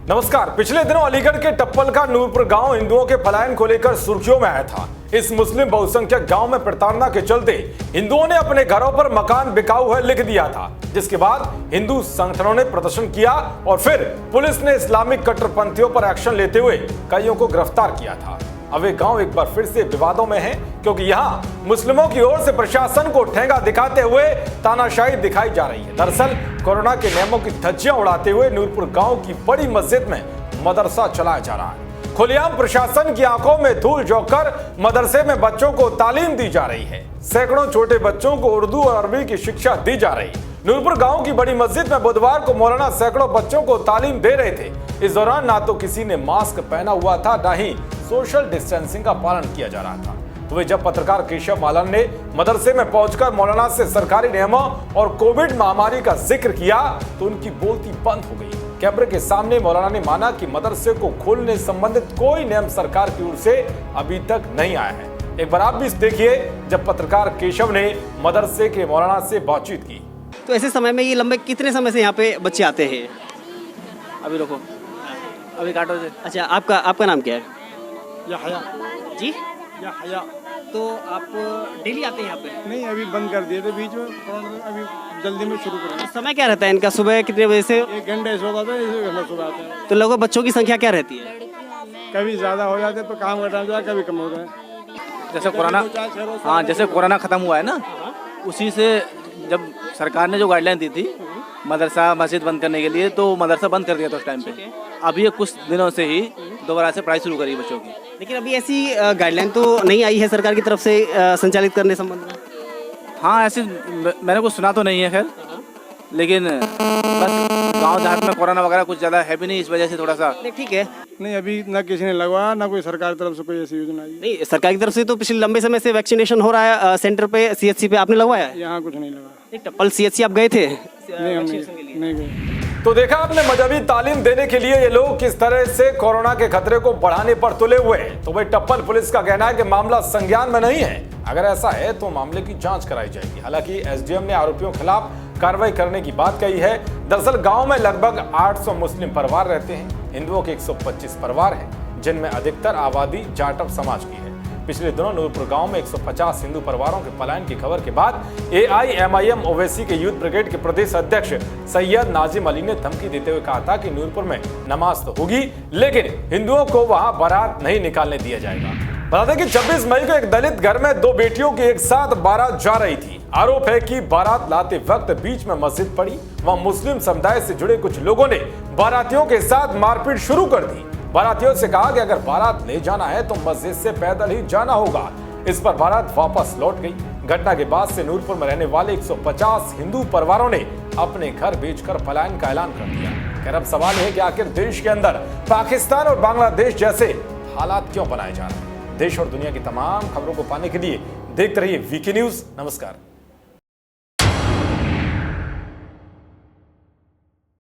नमस्कार। पिछले दिनों अलीगढ़ के टप्पल का नूरपुर गांव हिंदुओं के पलायन को लेकर सुर्खियों में आया था। इस मुस्लिम बहुसंख्यक गांव में प्रताड़ना के चलते हिंदुओं ने अपने घरों पर मकान बिकाऊ है लिख दिया था, जिसके बाद हिंदू संगठनों ने प्रदर्शन किया और फिर पुलिस ने इस्लामिक कट्टरपंथियों पर एक्शन लेते हुए कईयों को गिरफ्तार किया था। अब ये गांव एक बार फिर से विवादों में है, क्योंकि यहाँ मुस्लिमों की ओर से प्रशासन को ठेंगा दिखाते हुए तानाशाही दिखाई जा रही है। दरअसल कोरोना के नियमों की धज्जियां उड़ाते हुए नूरपुर गांव की बड़ी मस्जिद में मदरसा चलाया जा रहा है। खुलेआम प्रशासन की आंखों में धूल झोंककर मदरसे में बच्चों को तालीम दी जा रही है। सैकड़ों छोटे बच्चों को उर्दू और अरबी की शिक्षा दी जा रही है। नूरपुर गांव की बड़ी मस्जिद में बुधवार को मौलाना सैकड़ों बच्चों को तालीम दे रहे थे। इस दौरान ना तो किसी ने मास्क पहना हुआ था, ना ही सोशल डिस्टेंसिंग का पालन किया जा रहा था। तो वे जब पत्रकार केशव मालन ने मदरसे में पहुंचकर मौलाना से सरकारी नियमों और कोविड महामारी का जिक्र किया तो उनकी बोलती बंद हो गई। कैमरे के सामने मौलाना ने माना कि मदरसे को खोलने संबंधित कोई नियम सरकार की ओर से अभी तक नहीं आया है। एक बार आप भी देखिए जब पत्रकार केशव ने मदरसे के मौलाना से बातचीत की। तो ऐसे समय में ये लंबे कितने समय से यहाँ पे बच्चे आते हैं? अभी रुको, अभी काटो से। अच्छा, आपका नाम क्या है? याहया। जी, याहया। तो आप डेली आते हैं यहाँ पे? नहीं, अभी बंद कर दिए थे बीच में, अभी जल्दी में शुरू करेंगे। समय क्या रहता है इनका? सुबह कितने बजे से? 1 घंटे ऐसे होता था, 1 घंटा सुबह आते हैं। तो लगभग बच्चों की संख्या क्या रहती है? कभी ज़्यादा हो जाते तो काम का टाइम कभी कम हो जाए। जैसे कोरोना, हाँ जैसे कोरोना खत्म हुआ है ना, उसी से जब सरकार ने जो गाइडलाइन दी थी मदरसा मस्जिद बंद करने के लिए, तो मदरसा बंद कर दिया था उस टाइम पे। अभी ये कुछ दिनों से ही दोबारा से पढ़ाई शुरू करी बच्चों की। लेकिन अभी ऐसी गाइडलाइन तो नहीं आई है सरकार की तरफ से संचालित करने संबंध में? हाँ, ऐसे मैंने कुछ सुना तो नहीं है खैर, लेकिन बस गांव देहात में कोरोना वगैरह कुछ ज़्यादा है भी नहीं, इस वजह से थोड़ा सा ठीक है। नहीं, अभी ना किसी ने लगवाया, ना कोई सरकार की तरफ से कोई ऐसी योजना आई। नहीं, सरकार की तरफ से तो पिछले लंबे समय से वैक्सीनेशन हो रहा है सेंटर पे, सीएचसी पे। आपने लगवाया है? यहाँ कुछ नहीं लगा। टप्पल सीएचसी आप गए थे? नहीं, हम नहीं गए। तो देखा आपने, मजहबी तालीम देने के लिए ये लोग किस तरह से कोरोना के खतरे को बढ़ाने पर तुले हुए हैं। तो भाई टप्पल पुलिस का कहना है कि मामला संज्ञान में नहीं है। अगर ऐसा है तो मामले की जांच कराई जाएगी। हालांकि एसडीएम ने आरोपियों के खिलाफ कार्रवाई करने की बात कही है। दरअसल गांव में लगभग 800 मुस्लिम परिवार रहते हैं। हिंदुओं के 125 परिवार हैं, जिनमें अधिकतर आबादी जाटव समाज की है। पिछले दिनों नूरपुर गांव में 150 हिंदू परिवारों के पलायन की खबर के बाद एआईएमआईएम ओवैसी के यूथ ब्रिगेड के प्रदेश अध्यक्ष सैयद नाजिम अली ने धमकी देते हुए कहा था कि नूरपुर में नमाज तो होगी, लेकिन हिंदुओं को वहां बारात नहीं निकालने दिया जाएगा। बता दें कि 26 मई को एक दलित घर में 2 बेटियों की एक साथ बारात जा रही थी। आरोप है कि बारात लाते वक्त बीच में मस्जिद पड़ी। वहां मुस्लिम समुदाय से जुड़े कुछ लोगों ने बारातियों के साथ मारपीट शुरू कर दी। बारातियों से कहा कि अगर बारात ले जाना है तो मस्जिद से पैदल ही जाना होगा। इस पर बारात वापस लौट गई। घटना के बाद से नूरपुर में रहने वाले 150 हिंदू परिवारों ने अपने घर बेचकर पलायन का ऐलान कर दिया। खैर, अब सवाल है कि आखिर देश के अंदर पाकिस्तान और बांग्लादेश जैसे हालात क्यों बनाए जा रहे हैं। देश और दुनिया की तमाम खबरों को पाने के लिए देखते रहिए वीके न्यूज। नमस्कार।